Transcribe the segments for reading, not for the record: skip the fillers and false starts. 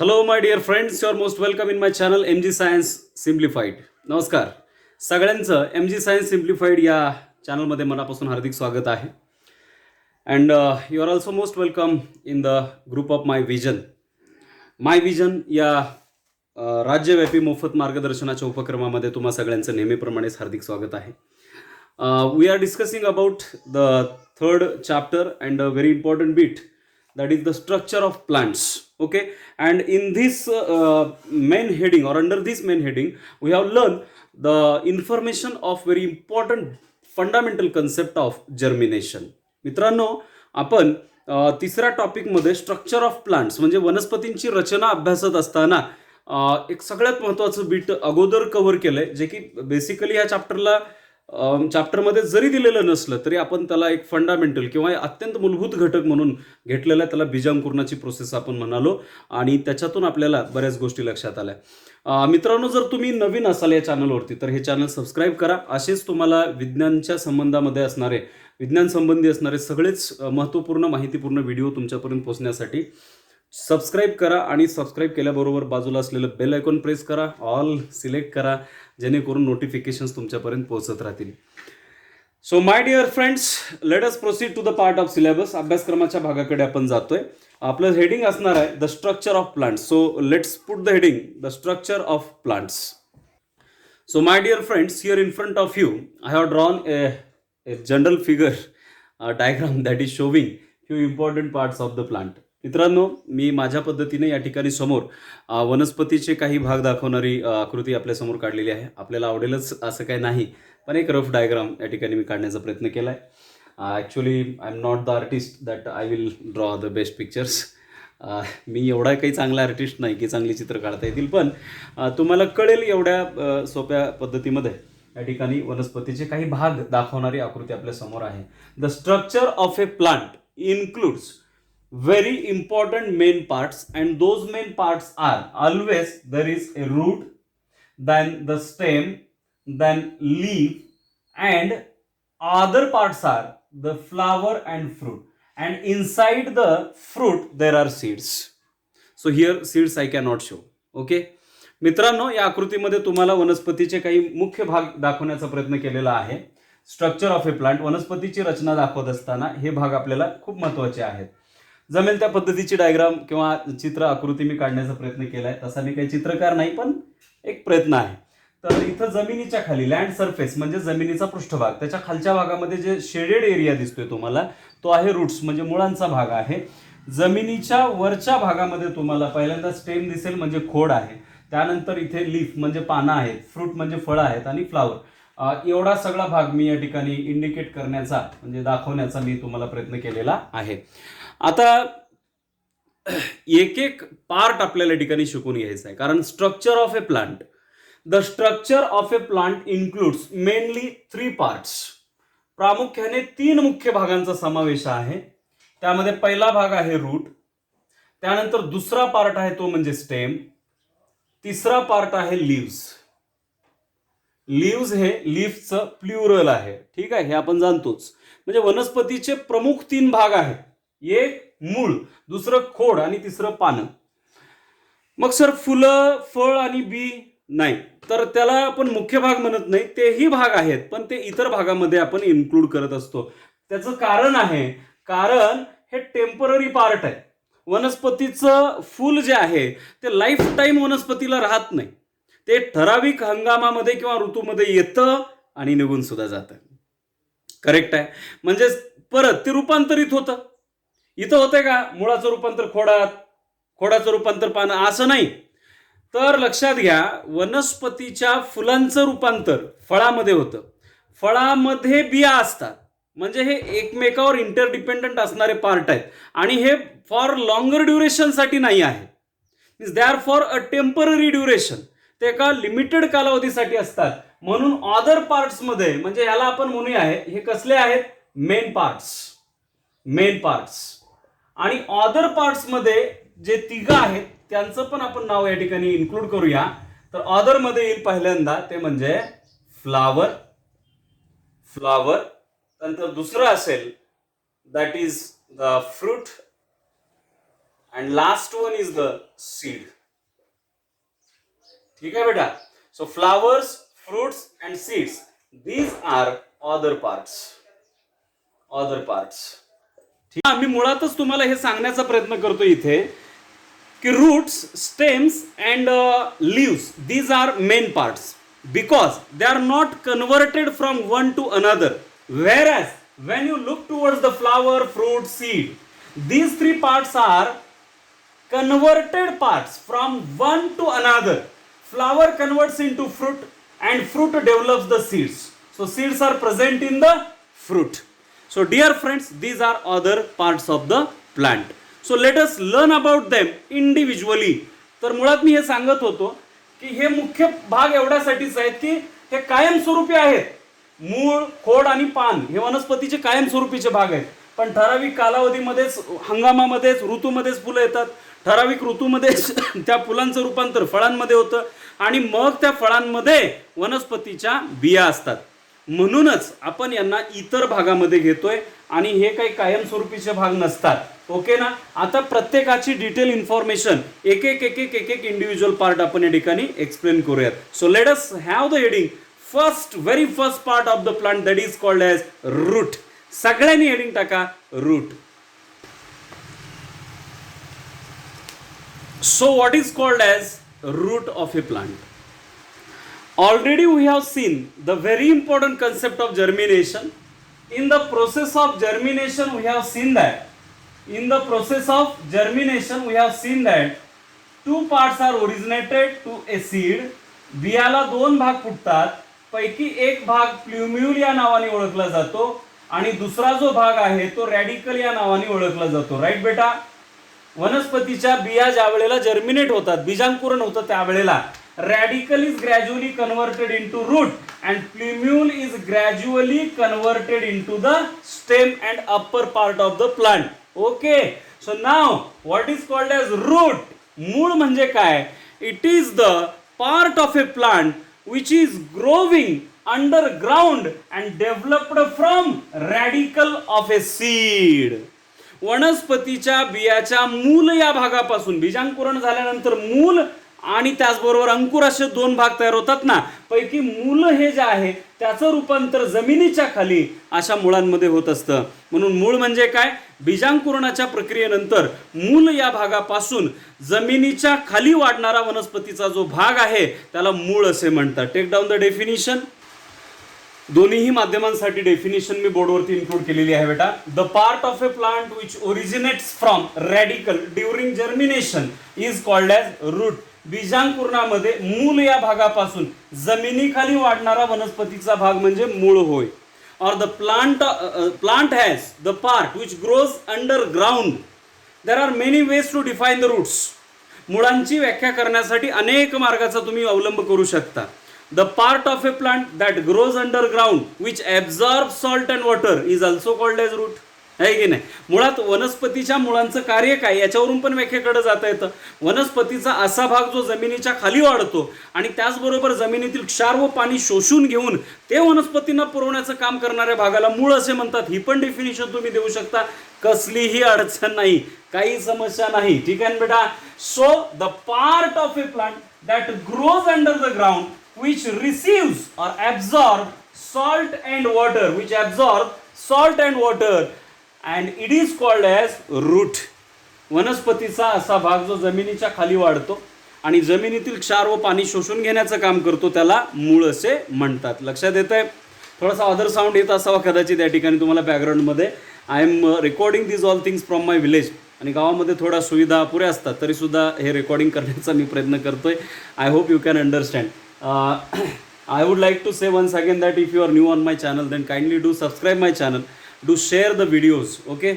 Hello my dear friends, your most welcome in my channel M G science simplified. नमस्कार सगळ्यांचं. M G science simplified या चॅनलमध्ये मनापासून हार्दिक स्वागत आहे. And you are also most welcome in the group of my vision. My vision या राज्यव्यापी मोफत मार्गदर्शनाच्या उपक्रमामध्ये तुम्हा सगळ्यांचं नेहमीप्रमाणेच हार्दिक स्वागत आहे. We are discussing about the third chapter and a very important beat, that is the structure of plants. Okay, and in this main heading, or under this main heading, we have learned the information of very important fundamental concept of germination. मित्रांनो, आपण तिसऱ्या टॉपिकमध्ये structure of plants म्हणजे वनस्पतींची रचना अभ्यासत असताना एक सगळ्यात महत्त्वाचं बीट अगोदर कव्हर केलंय, जे की बेसिकली ह्या चॅप्टरमध्ये जरी दिलेलं नसलं तरी आपण त्याला एक फंडामेंटल किंवा अत्यंत मूलभूत घटक म्हणून घेतलेला आहे. त्याला बीजांकुरणाची प्रोसेस आपण म्हणालो आणि त्याच्यातून आपल्याला बऱ्याच गोष्टी लक्षात आल्या. मित्रांनो, जर तुम्ही नवीन असाल या चॅनलवरती तर हे चॅनल सबस्क्राईब करा. असेच तुम्हाला विज्ञान संबंधी असणारे सगळेच महत्त्वपूर्ण माहितीपूर्ण व्हिडिओ तुमच्यापर्यंत पोहोचण्यासाठी सबस्क्राईब करा आणि सबस्क्राईब केल्याबरोबर बाजूला असलेलं बेल आयकॉन प्रेस करा, ऑल सिलेक्ट करा, जेणेकरून नोटिफिकेशन्स तुमच्यापर्यंत पोहोचत राहतील. So my dear friends, let us proceed to the part of syllabus. अभ्यासक्रमाच्या भागाकडे आपण जातोय. आपलं हेडिंग असणार आहे the structure of plants. So let's put the heading the structure of plants. So my dear friends, here in front of you I have drawn a general figure diagram that is showing few important parts of the plant. मित्रांनो, मी माझ्या पद्धतीने या ठिकाणी समोर वनस्पतीचे काही भाग दाखवणारी आकृती आपल्यासमोर काढलेली आहे. आपल्याला आवडेलच असं काही नाही, पण एक रफ डायग्राम या ठिकाणी मी काढण्याचा प्रयत्न केला आहे. Actually I am not the artist that I will draw the best pictures. मी एवढा काही चांगला आर्टिस्ट नाही की चांगली चित्र काढता येतील, पण तुम्हाला कळेल एवढ्या सोप्या पद्धतीमध्ये या ठिकाणी वनस्पतीचे काही भाग दाखवणारी आकृती आपल्यासमोर आहे. The structure of a plant includes very important main parts, and those main parts are always there is a root, then the stem, then leaf, and other parts are the flower and fruit, and inside the fruit there are seeds. So here seeds I cannot show. Okay, मित्रांनो, या आकृतीमध्ये तुम्हाला वनस्पतीचे काही मुख्य भाग दाखवण्याचा प्रयत्न केलेला आहे. स्ट्रक्चर ऑफ ए प्लांट, वनस्पतीची रचना दाखवत असताना हे भाग आपल्याला खूप महत्त्वाचे आहेत. जमेल त्या पद्धतीची डायग्राम किंवा चित्र आकृती मी काढण्याचा प्रयत्न केलाय. तसा मी काही चित्रकार नाही, पण एक प्रयत्न आहे. तर इथं जमिनीच्या खाली लँड सरफेस म्हणजे जमिनीचा पृष्ठभाग, त्याच्या खालच्या भागामध्ये जे शेडेड एरिया दिसतोय तुम्हाला तो आहे रूट्स म्हणजे मुळांचा भाग आहे. जमिनीच्या वरच्या भागामध्ये तुम्हाला पहिल्यांदा स्टेम दिसेल म्हणजे खोड आहे. त्यानंतर इथे लीफ म्हणजे पानं आहेत, फ्रूट म्हणजे फळं आहेत आणि फ्लावर. एवढा सगळा भाग मी या ठिकाणी इंडिकेट करण्याचा म्हणजे दाखवण्याचा मी तुम्हाला प्रयत्न केलेला आहे. आता एक एक पार्ट आपल्याला ठिकाणी शिकून घ्यायचं आहे, कारण structure of a plant, the structure of a plant includes mainly 3 parts. प्रामुख्याने 3 मुख्य भागांचा समावेश आहे. त्यामध्ये पहिला भाग आहे रूट, त्यानंतर दुसरा पार्ट आहे तो म्हणजे स्टेम, तिसरा पार्ट आहे लीव्स. लीव्स हे लीफचं प्लुरल आहे. ठीक आहे, हे आपण जाणतोच. म्हणजे वनस्पतीचे प्रमुख 3 भाग आहेत. एक मूळ, दुसरं खोड आणि तिसरं पानं. मग सर फुलं, फळ आणि बी नाही, तर त्याला आपण मुख्य भाग म्हणत नाही. तेही भाग आहेत, पण ते इतर भागामध्ये आपण इन्क्लूड करत असतो. त्याचं कारण आहे, कारण हे टेम्पररी पार्ट आहे. वनस्पतीचं फूल जे आहे ते लाईफ टाईम वनस्पतीला राहत नाही. ते ठराविक हंगामामध्ये किंवा ऋतूमध्ये येतं आणि निघून सुद्धा जातं. करेक्ट आहे. म्हणजे परत ते रूपांतरित होतं. इथं होतंय का मुळाचं रूपांतर खोडात, खोडाचं रूपांतर पानं, असं नाही. तर लक्षात घ्या, वनस्पतीच्या फुलांचं रूपांतर फळामध्ये होतं. फळामध्ये बिया असतात. म्हणजे हे एकमेकावर इंटरडिपेंडंट असणारे पार्ट आहेत आणि हे फॉर लॉंगर ड्युरेशनसाठी नाही आहे. Means they are for a temporary duration. ते एका लिमिटेड कालावधीसाठी असतात. म्हणून अदर पार्ट्समध्ये म्हणजे याला आपण म्हणूया हे कसले आहेत, मेन पार्ट्स. आणि अदर पार्ट्समध्ये जे 3 आहेत त्यांचं पण आपण नाव या ठिकाणी इन्क्लूड करूया. तर अदर मध्ये येईल पहिल्यांदा ते म्हणजे फ्लावर. नंतर दुसरं असेल that is the fruit, and last one is the seed. ठीक आहे बेटा. So flowers, fruits and seeds, these are other parts. Other parts. ठीक आहे. मी मुळातच तुम्हाला हे सांगण्याचा प्रयत्न करतो इथे की roots, stems and leaves, these are main parts because they are not converted from one to another, whereas when you look towards the flower, fruit, seed, these three parts are converted parts from one to another. Flower converts into fruit and fruit develops the seeds, so seeds are present in the fruit. So dear friends, these are other parts of the plant. So let us learn about them individually. तर मुळात मी हे सांगत होतो की हे मुख्य भाग एवढ्यासाठीच आहेत की हे कायमस्वरूपी आहेत. मूळ, खोड आणि पान हे वनस्पतीचे कायमस्वरूपीचे भाग आहेत. पण ठराविक कालावधीमध्येच, हंगामामध्येच, ऋतूमध्येच फुलं येतात. ठराविक ऋतूमध्येच त्या फुलांचं रूपांतर फळांमध्ये होतं आणि मग त्या फळांमध्ये वनस्पतीच्या बिया असतात. म्हणूनच आपण यांना इतर भागामध्ये घेतोय आणि हे काही कायमस्वरूपीचे भाग नसतात. ओके ना. आता प्रत्येकाची डिटेल इन्फॉर्मेशन एक एक इंडिव्हिज्युअल पार्ट आपण या ठिकाणी एक्सप्लेन करूयात. So let us have the heading first, very first part of the plant that is called as root. सगळ्यांनी हेडिंग टाका root. So what is called as root of a plant? Already we have seen the very important concept of germination. In the process of germination we have seen that two parts are originated to a seed. बियाला दोन भाग फुटतात. पैकी एक भाग प्ल्युम्यूल या नावाने ओळखला जातो आणि दुसरा जो भाग आहे तो रॅडिकल या नावाने ओळखला जातो. राईट बेटा. वनस्पतीच्या बिया ज्या वेळेला जर्मिनेट होतात, बीजांकुरण होतं, त्यावेळेला radical is gradually converted into root and plumule is gradually converted into the stem and upper part of the plant. Okay, so now what is called as root? मूळ म्हणजे काय? It is the part of a plant which is growing underground and developed from radical of a seed. वनस्पतीच्या बियाच्या मूल या भागापासून, बीजांकुरण झाल्यानंतर मूल आणि त्याचबरोबर अंकुर असे दोन भाग तयार होतात ना, पैकी मूल हे जे आहे त्याचं रूपांतर जमिनीच्या खाली अशा मुळांमध्ये होत असतं. म्हणून मूळ म्हणजे काय? बीजांकुरणाच्या प्रक्रियेनंतर मूल या भागापासून जमिनीच्या खाली वाढणारा वनस्पतीचा जो भाग आहे त्याला मूळ असे म्हणतात. Take down the definition. दोन्हीही माध्यमांसाठी डेफिनेशन मी बोर्डवरती इन्क्लूड केलेली आहे बेटा. The part of a plant which originates from radicle during germination is called as root. बीजांकुरणामध्ये मूल या भागापासून जमिनीखाली वाढणारा वनस्पतीचा भाग म्हणजे मूळ होय. और the plant has the part which grows underground. There are many ways to define the roots. मुळांची व्याख्या करण्यासाठी अनेक मार्गाचा तुम्ही अवलंब करू शकता. The part of a plant that grows underground which absorb salt and water is also called as root. आहे की नाही. मुळात वनस्पतीच्या मुळांचं कार्य काय याच्यावरून पण व्याख्याकडे जाता येतं. वनस्पतीचा असा भाग जो जमिनीच्या खाली वाढतो आणि त्याचबरोबर जमिनीतील क्षार व पाणी शोषून घेऊन ते वनस्पतींना पुरवण्याचं काम करणाऱ्या भागाला मूळ असे म्हणतात. ही पण डेफिनेशन तुम्ही देऊ शकता. कसलीही अडचण नाही, काही समस्या नाही. ठीक आहे बेटा. So the part of a plant that grows under the ground which receives or absorb salt and water and it is called as root. वनस्पतीचा असा भाग जो जमिनीच्या खाली वाढतो आणि जमिनीतील क्षार व पाणी शोषून घेण्याचं काम करतो त्याला मूळ असे म्हणतात. लक्षात येतंय? थोडासा अदर साऊंड येत असावा कदाचित या ठिकाणी तुम्हाला बॅकग्राऊंडमध्ये. I am recording this all things from my village. आणि गावामध्ये थोड्या सुविधा पुऱ्या असतात तरीसुद्धा हे रेकॉर्डिंग करण्याचा मी प्रयत्न करतोय. I hope you can understand. I would like to say once again that if you are new on my channel then kindly do subscribe my channel, do share the videos. Okay.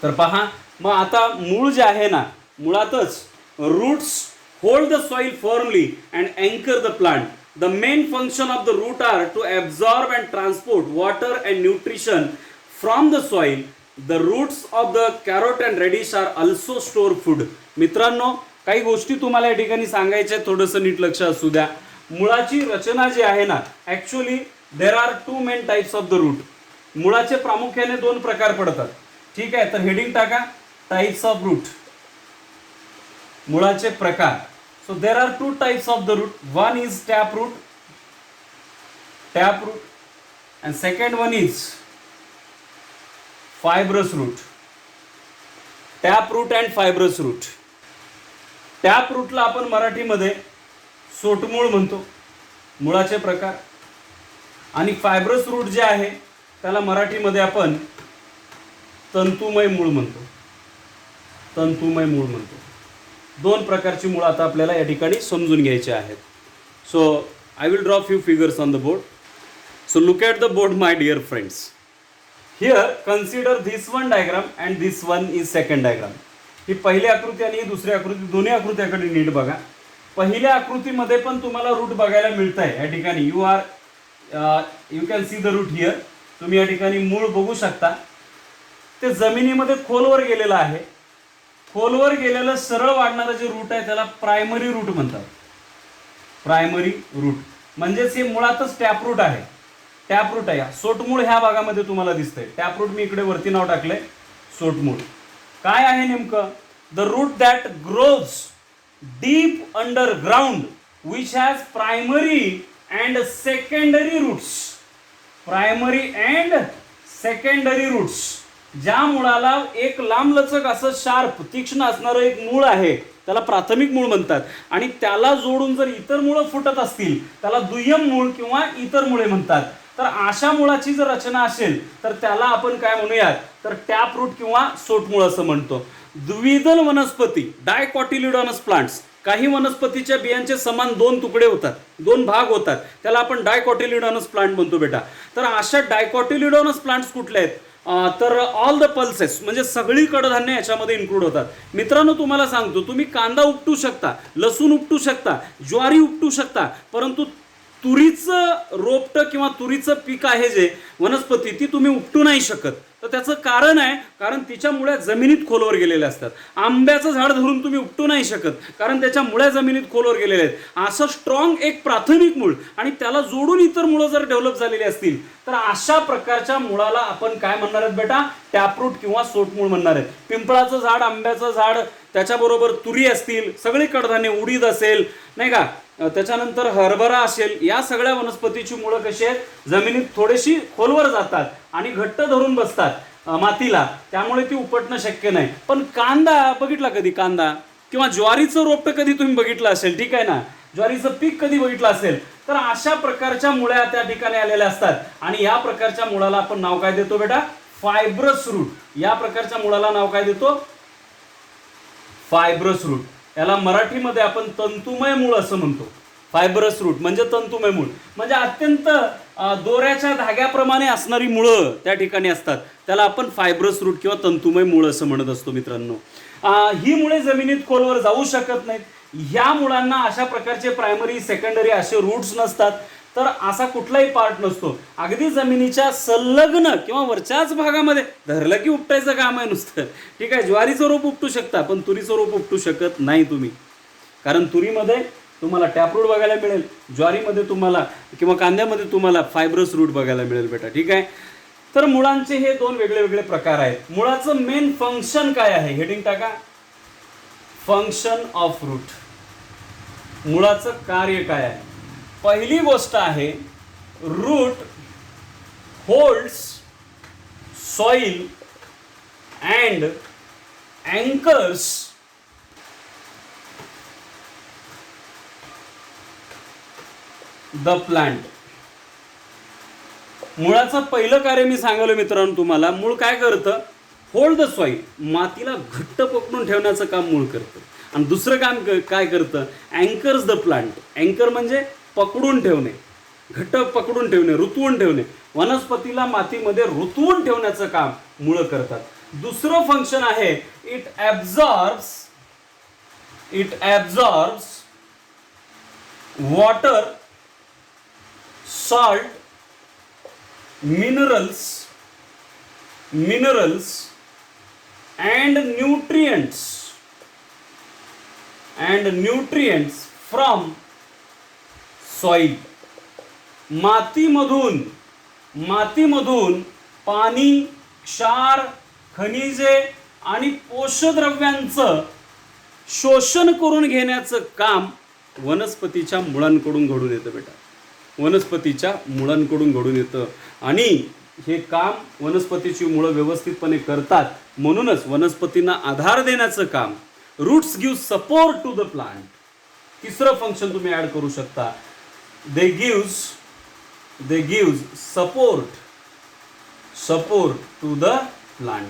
तर पहा मग आता मूळ जे आहे ना, मुळातच roots hold the soil firmly and anchor the plant. The main function of the root are to absorb and transport water and nutrition from the soil. The roots of the carrot and radish are also store food. मित्रांनो, काही गोष्टी तुम्हाला या ठिकाणी सांगायच्या, थोडंसं नीट लक्ष असू द्या. मुळाची रचना जी आहे ना, actually there are two main types of the root. मुळाचे प्रामुख्याने दोन प्रकार पडतात. ठीक आहे. तर हेडिंग टाका टाइप्स ऑफ रूट. मुळाचे प्रकार. So there are two types of the root. One is tap root, and second one is fibrous root. Tap root and fibrous root. Tap रूटला आपण मराठीमध्ये सोटमूळ म्हणतो, मुळाचे प्रकार. आणि फायब्रस रूट जे आहे त्याला मराठीमध्ये आपण तंतुमय मूळ म्हणतो. तंतुमय मूळ म्हणतो. दोन प्रकारची मूळ आता आपल्याला या ठिकाणी समजून घ्यायची आहेत. So I will draw few figures on the board. So look at the board my dear friends. Here consider this one diagram and this one is second diagram. ही पहिली आकृती आणि ही दुसरी आकृती, दोन्ही आकृत्याकडे नीट बघा. पहिल्या आकृतीमध्ये पण तुम्हाला रूट बघायला मिळत आहे या ठिकाणी. You can see the root here. तुम्ही या ठिकाणी मूळ बघू शकता. ते जमिनीमध्ये खोलवर गेलेलं आहे. खोलवर गेलेलं सरळ वाढणारं जे रूट आहे त्याला प्रायमरी रूट म्हणतात. प्रायमरी रूट म्हणजेच हे मुळातच टॅपरूट आहे. टॅपरूट आहे. सोटमूळ ह्या भागामध्ये तुम्हाला दिसतंय. टॅपरूट मी इकडे वरती नाव टाकलंय सोटमूळ. काय आहे नेमकं? The root that grows deep underground which has primary and secondary roots. Primary and secondary roots. ज्या मुळाला एक लांबलचक असं शार्प तीक्ष्ण असणारं एक मूळ आहे त्याला प्राथमिक मूळ म्हणतात. आणि त्याला जोडून जर इतर मुळं फुटत असतील त्याला दुय्यम मूळ किंवा इतर मुळे म्हणतात. तर अशा मुळाची जर रचना असेल तर त्याला आपण काय म्हणूयात तर टॅप रूट किंवा सोटमूळ असं म्हणतो. द्विदल वनस्पती, डायकॉटिलिडॉनस प्लांट्स. काही वनस्पतीच्या बियांचे समान दोन तुकडे होतात, दोन भाग होतात, त्याला आपण डायकॉटिलिडॉनस प्लांट म्हणतो बेटा. तर अशा डायकॉटिलिडॉनस प्लांट्स कुठले आहेत तर ऑल द पल्सेस म्हणजे सगळी कडधान्य याच्यामध्ये इन्क्लूड होतात. मित्रांनो तुम्हाला सांगतो, तुम्ही कांदा उपटू शकता, लसूण उपटू शकता, ज्वारी उपटू शकता, परंतु तुरीचं रोपटं किंवा तुरीचं पीक आहे जे वनस्पती ती तुम्ही उपटू नाही शकत. तर त्याचं कारण आहे कारण तिच्या मुळ्या जमिनीत खोलवर गेलेल्या असतात. आंब्याचं झाड धरून तुम्ही उपटू नाही शकत कारण त्याच्या मुळ्या जमिनीत खोलवर गेलेल्या आहेत. असं स्ट्रॉंग एक प्राथमिक मूळ आणि त्याला जोडून इतर मुळं जर डेव्हलप झालेली असतील तर अशा प्रकारच्या मुळाला आपण काय म्हणणार आहेत बेटा? टॅपरूट किंवा सोटमूळ म्हणणार आहेत. पिंपळाचं झाड, आंब्याचं झाड, त्याच्याबरोबर तुरी असतील, सगळी कडधान्य, उडीद असेल नाही का, त्याच्यानंतर हरभरा असेल, या सगळ्या वनस्पतीची मुळं कशी आहेत? जमिनीत थोडीशी खोलवर जातात आणि घट्ट धरून बसतात मातीला, त्यामुळे ती उपटणं शक्य नाही. पण कांदा बघितला कधी? कांदा किंवा ज्वारीचं रोपटं कधी तुम्ही बघितलं असेल, ठीक आहे ना, ज्वारीचं पीक कधी बघितलं असेल. तर अशा प्रकारच्या मुळ्या त्या ठिकाणी आलेल्या असतात आणि या प्रकारच्या मुळाला आपण नाव काय देतो बेटा? Fibrous root. या प्रकारच्या मुळाला नाव काय देतो? Fibrous root. याला मराठीमध्ये आपण तंतुमय मूळ असं म्हणतो. फायब्रस रूट म्हणजे तंतुमय मूळ, म्हणजे अत्यंत दोऱ्याच्या धाग्याप्रमाणे असणारी मुळं त्या ठिकाणी असतात. त्याला आपण फायब्रस रूट किंवा तंतुमय मूळ असं म्हणत असतो मित्रांनो. ही मुळे जमिनीत खोलवर जाऊ शकत नाहीत. ह्या मुळांना अशा प्रकारचे प्रायमरी सेकंडरी असे रूट्स नसतात. तर असा कुठलाही पार्ट नसतो. अगदी जमिनीच्या संलग्न किंवा वरच्याच भागामध्ये धरलं की उपटायचं काम आहे नुसतं, ठीक आहे. ज्वारीचं रोप उपटू शकता पण तुरीचं रोप उपटू शकत नाही तुम्ही, कारण तुरीमध्ये तुम्हाला टॅपरूट बघायला मिळेल, ज्वारीमध्ये तुम्हाला किंवा कांद्यामध्ये तुम्हाला फायब्रस रूट बघायला मिळेल बेटा, ठीक आहे. तर मुळांचे हे दोन वेगळे वेगळे प्रकार आहेत. मुळाचं मेन फंक्शन काय आहे? हेडिंग टाका, फंक्शन ऑफ रूट. मुळाचं कार्य काय आहे? पहिली गोष्ट आहे, root holds soil and anchors the plant. मुळाचं पहिलं कार्य मी सांगालो मित्रांनो तुम्हाला. मूळ काय करतं? होल्ड द सॉइल, मातीला घट्ट पकडून ठेवण्याचं काम मूळ करतं. आणि दुसरं काम काय करतं? Anchors the plant. अँकर म्हणजे पकडून ठेवणे, घट्ट पकडून ठेवणे, रुतवून ठेवणे. वनस्पतीला मातीमध्ये रुतवून ठेवण्याचं काम मुळं करतात. दुसरं फंक्शन आहे, it absorbs water, salt, minerals and nutrients from soil. मातीमधून पाणी, क्षार, खनिजे आणि पोषद्रव्यांचं शोषण करून घेण्याचं काम वनस्पतीच्या मुळांकडून घडून येतं बेटा. वनस्पतीच्या मुळांकडून घडून येतं आणि हे काम वनस्पतीची मुळं व्यवस्थितपणे करतात. म्हणूनच वनस्पतींना आधार देण्याचं काम, roots give support to the plant. तिसरं फंक्शन तुम्ही ऍड करू शकता, they gives support to the plant.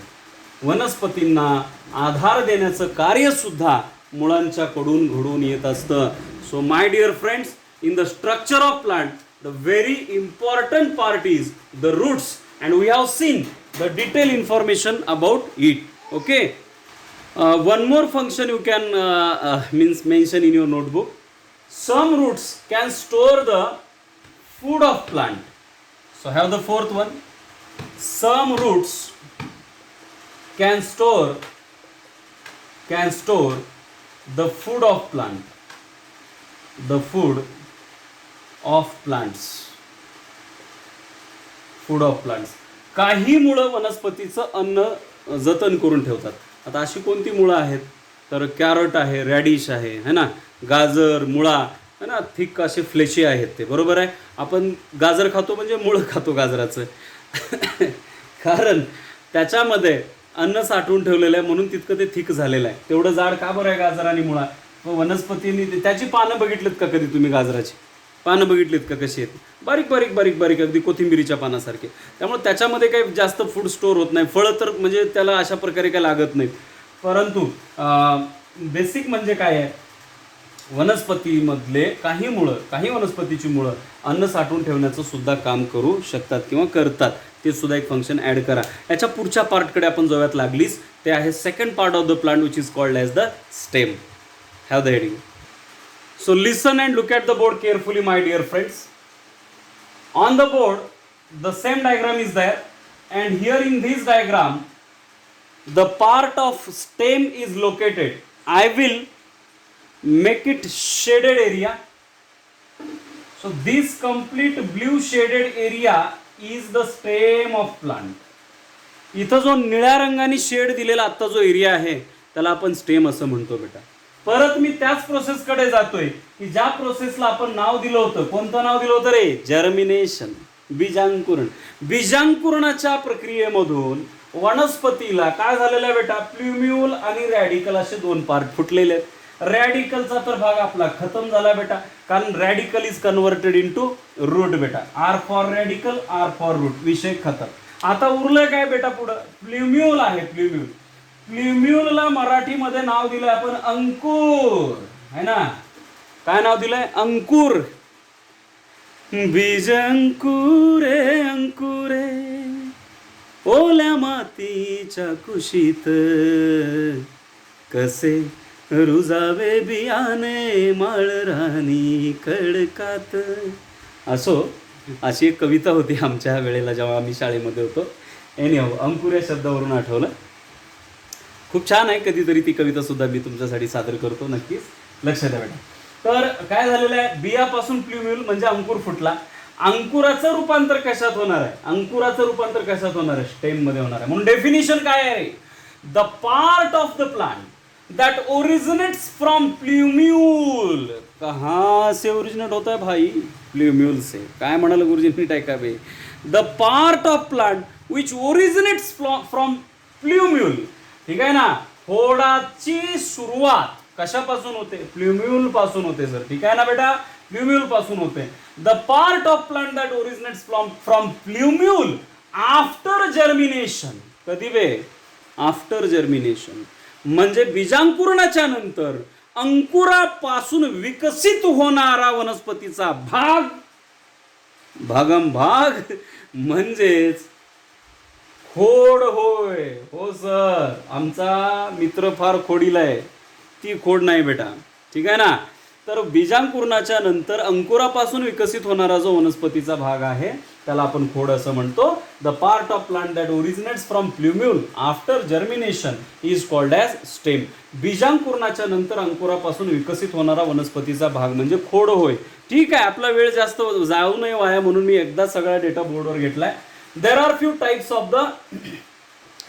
वनस्पतींना आधार देण्याचं कार्य सुद्धा मुळांच्याकडून घडून येत असतं. So my dear friends, in the structure of plant, the very important part is the roots, and we have seen the detailed information about it. Okay, one more function you can mention in your notebook. Some roots can store the food of plant. So have the fourth one. Some roots can store the food of plant. The food of plants. काही मुळं वनस्पतीचं अन्न जतन करून ठेवतात. आता अशी कोणती मुळं आहेत, तर कॅरट आहे, रॅडिश आहे, है ना, गाजर, मुळा, है ना, थिक असे फ्लेशी आहेत ते, बरोबर आहे. आपण गाजर खातो म्हणजे मुळं खातो गाजराचं कारण त्याच्यामध्ये अन्न साठवून ठेवलेलं आहे म्हणून तितकं ते थिक झालेलं आहे. तेवढं जाड का बरं आहे गाजर आणि मुळा? वनस्पतींनी त्याची पानं बघितलीत का कधी तुम्ही? गाजराची पानं बघितलीत का कशी आहेत? बारीक बारीक बारीक बारीक, अगदी कोथिंबिरीच्या पानासारखे. त्यामुळे त्याच्यामध्ये काही जास्त फूड स्टोअर होत नाही. फळं तर म्हणजे त्याला अशा प्रकारे काही लागत नाहीत. परंतु बेसिक म्हणजे काय आहे, वनस्पतीमधले काही वनस्पतीची मुळं अन्न साठवून ठेवण्याचं सुद्धा काम करू शकतात किंवा करतात. ते सुद्धा एक फंक्शन ॲड करा. याच्या पुढच्या पार्टकडे आपण जाऊयात लागलीच. ते आहे second part of the plant which is called as the stem. Have the heading. So listen and look at the board carefully, my dear friends. On the board, the same diagram is there, and here in this diagram, the part of stem is located. I will make it shaded area. So this complete blue shaded area is the stem of plant. इथं जो निळ्या रंगाने shade दिलेला आता जो area आहे त्याला आपण स्टेम असं म्हणतो बेटा. परत मी त्याच प्रोसेसकडे जातोय की ज्या प्रोसेसला आपण नाव दिलं होतं. कोणतं नाव दिलं होतं रे? जर्मिनेशन, बीजांकुरण. बीजांकुरणाच्या प्रक्रियेमधून वनस्पतीला काय झालेलं आहे बेटा? प्ल्युम्यूल आणि रॅडिकल असे दोन पार्ट फुटलेले आहेत. रॅडिकलचा तर भाग आपला खतम झाला बेटा, कारण radicle is converted into root बेटा. R for radicle, R for root, विषय खतम. आता उरलं काय बेटा पुढं? प्ल्युम्यूल आहे. प्ल्युम्यूलला मराठीमध्ये नाव दिलंय आपण अंकुर, है ना. काय नाव दिलंय? अंकुर. बीज अंकुरे अंकुरे ओल्या मातीच्या कुशीत, कसे रुजावे बियाणे माळरानी खडकात. अशी एक कविता होती आमच्या वेळेला जेव्हा आम्ही शाळेमध्ये होतो. एनिहाऊ, अंकुर या शब्दावरून आठवलं. खूप छान आहे. कधीतरी ती कविता सुद्धा मी तुमच्यासाठी सादर करतो, नक्कीच लक्ष द्या बेटा. तर काय झालेलं आहे? बियापासून प्ल्युम्यूल म्हणजे अंकुर फुटला. अंकुराचं रूपांतर कशात होणार आहे? स्टेम मध्ये होणार आहे. म्हणून डेफिनेशन काय आहे? The part of the plant that originates from plumule. कहाँ से ओरिजिनेट होता है भाई? प्ल्यूम्यूल से. काय म्हणाल ओरिजिनेट आहे का बे? The part of plant which originates from plumule. ठीक आहे ना. खोडाची सुरुवात कशापासून होते? प्ल्यूम्यूल पासून होते सर. ठीक आहे ना बेटा, प्ल्यूम्यूल पासून होते. The part of plant that originates from plumule after germination. कधी बे? आफ्टर जर्मिनेशन म्हणजे बीजांकुरणाच्या नंतर अंकुरापासून विकसित होणारा वनस्पतीचा भाग, भागमभाग म्हणजेच खोड होय. हो सर, आमचा मित्र फार खोडीला आहे. ती खोड नाही बेटा. ठीक आहे ना. तर बीजांकुरणाच्या नंतर अंकुरापासून विकसित होणारा जो वनस्पतीचा भाग आहे त्याला आपण खोड असं म्हणतो. The part of plant that originates from plumule after germination is called as stem. बीजांकुरणाच्या नंतर अंकुरापासून विकसित होणारा वनस्पतीचा भाग म्हणजे खोड होय. ठीक आहे, आपला वेळ जास्त जाऊ नये वाया म्हणून मी एकदा सगळा डेटा बोर्डवर घेतलाय. There are few types of the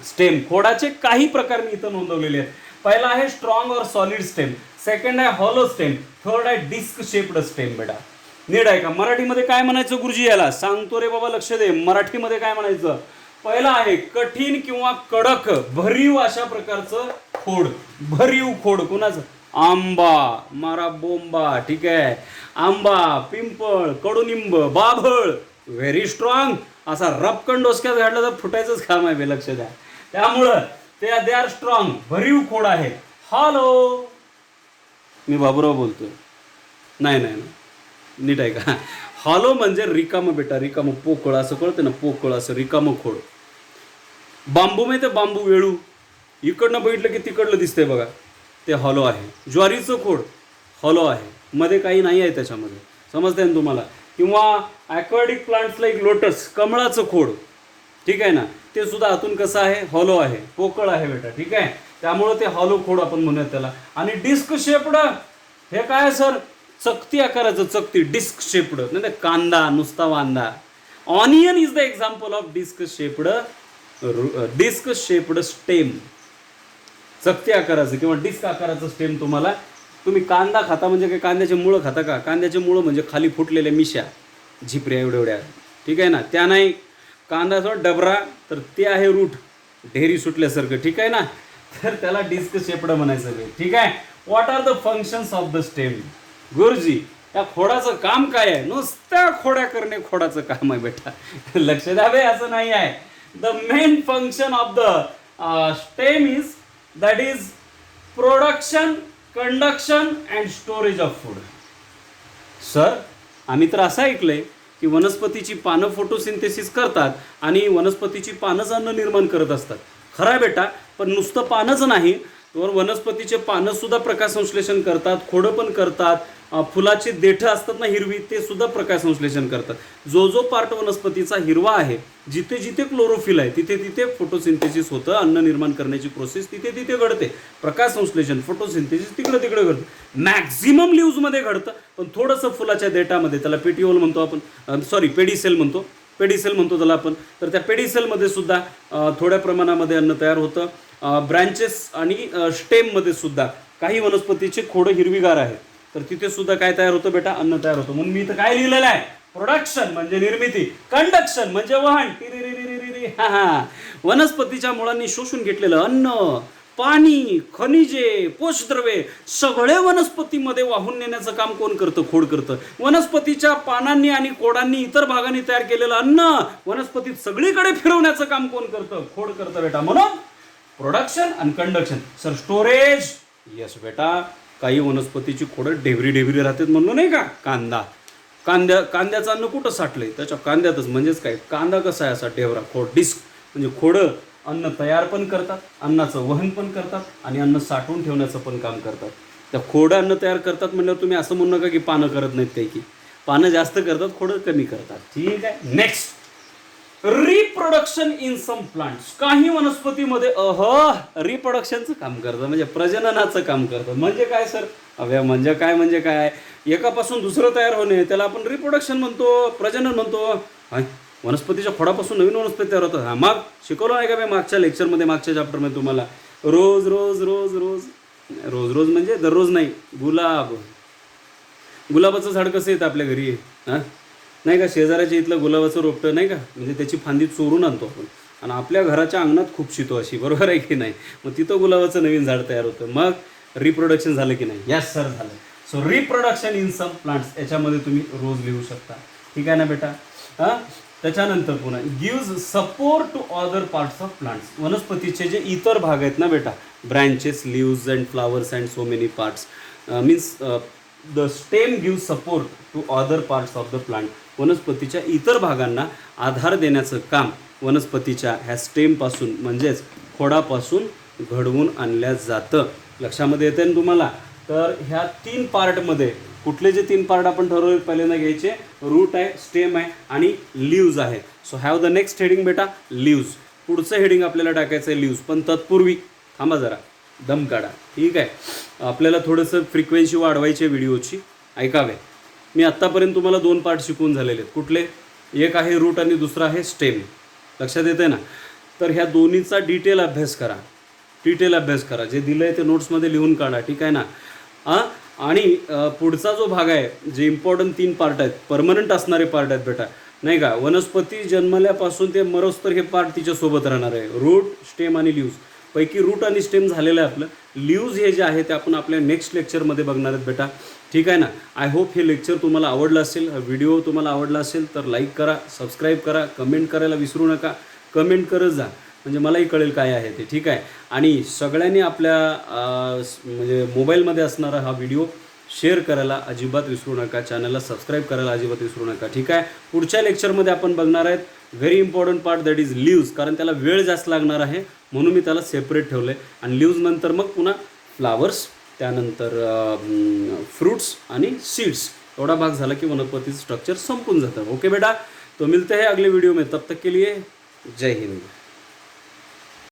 stem. खोडाचे काही प्रकार मी इथं नोंदवलेले आहेत. पहिला आहे स्ट्रॉंग और सॉलिड स्टेम, सेकंड आहे हॉलो स्टेम, थर्ड आहे डिस्क शेप्ड स्टेम. बेटा नीट आहे का? मराठीमध्ये काय म्हणायचं गुरुजी याला? सांगतो रे बाबा, लक्ष दे. मराठीमध्ये काय म्हणायचं? पहिला आहे कठीण किंवा कडक भरीव अशा प्रकारचं खोड. भरीव खोड कुणाचं? आंबा, मारा बोंबा, ठीक आहे. आंबा, पिंपळ, कडुनिंब, बाभळ, व्हेरी स्ट्रॉंग. असा रपकन डोसक्यात घातला तर फुटायचंच काम आहे. लक्ष द्या. त्यामुळं दे आर स्ट्रॉंग, भरीव खोड आहे. हॅलो, मी बाबूराव बोलतोय. नाही नाही नाही, नीट आहे का? हॉलो म्हणजे रिकामं बेटा, रिकामं, पोकळ असं कळतं ना, पोकळ असं रिकामं खोड. बांबू माहिती आहे? बांबू, वेळू, इकडनं बघितलं की तिकडलं दिसतंय बघा, ते हॉलो आहे. ज्वारीचं खोड हॉलो आहे, मध्ये काही नाही आहे त्याच्यामध्ये, समजतंय ना तुम्हाला? किंवा ॲक्वाटिक प्लांट्स लाईक लोटस, कमळाचं खोड, ठीक आहे ना, ते सुद्धा आतून कसं आहे? हॉलो आहे, पोकळ आहे बेटा, ठीक आहे. त्यामुळं ते हॉलो खोड आपण म्हणूयात त्याला. आणि डिस्क शेप्ड हे काय सर? चकती आकाराचं, चकती, डिस्क शेप्ड, नाही कांदा, नुसता वांदा. Onion is the example of disc shaped stem. चकती आकाराचं किंवा डिस्क आकाराचं स्टेम. तुम्ही कांदा खाता म्हणजे काय? कांद्याचे मुळं खाता का? कांद्याचे मुळं म्हणजे खाली फुटलेल्या मिशा, झिपऱ्या एवढ्या, ठीक आहे ना, त्या नाही. कांदा डबरा तर ते आहे रूट, ढेरी सुटल्यासारखं, ठीक आहे ना. तर त्याला डिस्क शेप्ड म्हणायचं, ठीक आहे. What are the functions of the stem? गुरुजी या खोडाचं काम काय आहे? नुसत्या खोड्या करणे खोडाचं काम आहे बेटा. लक्ष द्यावे, असं नाही आहे. The main function of the stem is that is production, conduction and storage of food. Sir आम्ही तर असं ऐकलंय की वनस्पतीची पानं फोटोसिंथेसिस करतात आणि वनस्पतीची पानंच अन्न निर्माण करत असतात. खरं आहे बेटा, पण नुसतं पानच नाही, तर वनस्पतीचे पानं सुद्धा प्रकाश संश्लेषण करतात, खोडं पण करतात, फुलाची देठं असतात ना हिरवी, ते सुद्धा प्रकाश संश्लेषण करतात. जो पार्ट वनस्पतीचा हिरवा आहे, जिथे जिथे क्लोरोफिल आहे तिथे तिथे फोटोसिंथेसिस होतं, अन्न निर्माण करण्याची प्रोसेस तिथे तिथे घडते. प्रकाश संश्लेषण, फोटोसिंथेसिस तिकडे तिकडे घडतं. मॅक्झिमम लीव्हजमध्ये घडतं, पण थोडंसं फुलाच्या देठामध्ये, त्याला पेटिओल म्हणतो आपण, पेडिसेल म्हणतो त्याला आपण. तर त्या पेडिसेलमध्ये सुद्धा थोड्या प्रमाणामध्ये अन्न तयार होतं. ब्रँचेस आणि स्टेममध्ये सुद्धा काही वनस्पतीचे खोडं हिरवीगार आहेत, तर तिथे सुद्धा काय तयार होतं बेटा? अन्न तयार होतं. म्हणून मी इथं काय लिहिलेलं आहे? प्रोडक्शन म्हणजे निर्मिती, कंडक्शन म्हणजे वहन. वनस्पतीच्या मुळांनी शोषून घेतलेलं अन्न, पाणी, खनिजे, पोषद्रव्ये सगळे वनस्पतीमध्ये वाहून नेण्याचं काम कोण करतं? खोड करतं. वनस्पतीच्या पानांनी आणि खोडांनी इतर भागांनी तयार केलेलं अन्न वनस्पतीत सगळीकडे फिरवण्याचं काम कोण करतं? खोड करतं बेटा. म्हणून प्रोडक्शन आणि कंडक्शन. सर स्टोरेज, यस बेटा, काही वनस्पतीची खोडं ढेबरी राहतात म्हणून नाही का? कांद्याचं अन्न कुठं साठलंय? त्याच्या कांद्यातच. म्हणजेच काय? कांदा कसा आहे? असा ढेबरा खोड, डिस्क. म्हणजे खोडं अन्न तयार पण करतात, अन्नाचं वहन पण करतात आणि अन्न साठवून ठेवण्याचं पण काम करतात. त्या खोडं अन्न तयार करतात म्हणल्यावर तुम्ही असं म्हणू नका की पानं करत नाहीत, काही की पानं जास्त करतात, खोडं कमी करतात, ठीक आहे. Next, reproduction in some plants. काही वनस्पतीमध्ये रिप्रोडक्शनचं काम करतं, म्हणजे प्रजननाचं काम करतं. म्हणजे काय सर? म्हणजे काय? एकापासून दुसरं तयार होणे, त्याला आपण रिप्रोडक्शन म्हणतो, प्रजनन म्हणतो. वनस्पतीच्या खोडापासून नवीन वनस्पती तयार होतात. मग शिकवलं नाही का मी मागच्या लेक्चरमध्ये, मागच्या चॅप्टरमध्ये तुम्हाला? रोज म्हणजे दररोज नाही. गुलाबाचं झाड कसं येतं आपल्या घरी? नाही का? शेजाऱ्याच्या इथलं गुलाबाचं रोपटं नाही का, म्हणजे त्याची फांदी चोरून आणतो आपण आणि आपल्या घराच्या अंगणात खूप शितो अशी, बरोबर आहे की नाही? मग तिथं गुलाबाचं नवीन झाड तयार होतं. मग रिप्रोडक्शन झालं की नाही? यस सर, झालं. So reproduction in some plants, याच्यामध्ये तुम्ही रोज लिहू शकता, ठीक आहे ना बेटा. त्याच्यानंतर पुन्हा gives support to other parts of plants. वनस्पतीचे जे इतर भाग आहेत ना बेटा, branches, leaves and flowers and so many parts, means the stem give support to other parts of the plant. वनस्पतीच्या इतर भागांना आधार देण्याचं काम वनस्पतीच्या ह्या स्टेमपासून म्हणजेच खोडापासून घडवून आणल्या जातं. लक्षामध्ये येते ना तुम्हाला? तर ह्या 3 पार्टमध्ये कुठले जे 3 पार्ट आपण ठरवले पहिल्यांदा घ्यायचे? रूट आहे, स्टेम आहे आणि लिव्ज आहे. So have the next heading बेटा, लिव्ज. पुढचं हेडिंग आपल्याला टाकायचं आहे लिव्ज, पण तत्पूर्वी थांबा जरा, दम काढा, ठीक आहे. आपल्याला थोडंसं फ्रिक्वेन्सी वाढवायची व्हिडिओची, ऐकावे. मी आत्तापर्यंत तुम्हाला 2 पार्ट शिकवून झालेले आहेत. कुठले? एक आहे रूट आणि दुसरा आहे स्टेम. लक्षात येते ना? तर ह्या दोन्हीचा डिटेल अभ्यास करा. डिटेल अभ्यास करा, जे दिलं आहे ते नोट्समध्ये लिहून काढा, ठीक आहे ना. आणि पुढचा जो भाग आहे, जे इम्पॉर्टंट 3 पार्ट आहेत, परमनंट असणारे पार्ट आहेत बेटा, नाही का. वनस्पती जन्मल्यापासून ते मरोस्तर हे पार्ट तिच्यासोबत राहणार आहे. रूट, स्टेम आणि लीव्ज पैकी रूट आणि स्टेम झालेलं आहे आपलं. लीव्ज हे जे आहे ते आपण आपल्या नेक्स्ट लेक्चरमध्ये बघणार आहेत बेटा, ठीक आहे ना. आय होप हे लेक्चर तुम्हाला आवडलं असेल, हा व्हिडिओ तुम्हाला आवडला असेल तर लाईक करा, सबस्क्राईब करा, कमेंट करायला विसरू नका. कमेंट करत जा म्हणजे मलाही कळेल काय आहे ते, ठीक आहे. आणि सगळ्यांनी आपल्या म्हणजे मोबाईलमध्ये असणारा हा व्हिडिओ शेअर करायला अजिबात विसरू नका, चॅनलला सबस्क्राईब करायला अजिबात विसरू नका, ठीक आहे. पुढच्या लेक्चरमध्ये आपण बघणार आहेत very important part, that is leaves, कारण त्याला वेळ जास्त लागणार आहे म्हणून मी त्याला सेपरेट ठेवलं आहे. आणि लीव्ज नंतर मग पुन्हा फ्लावर्स, त्यानंतर फ्रूट्स आणि सीड्स, एवढा भाग झाला की वनस्पतीचं स्ट्रक्चर संपून जातं. ओके बेटा, तो मिलते हैं अगले वीडियो में, तब तक के लिए जय हिंद.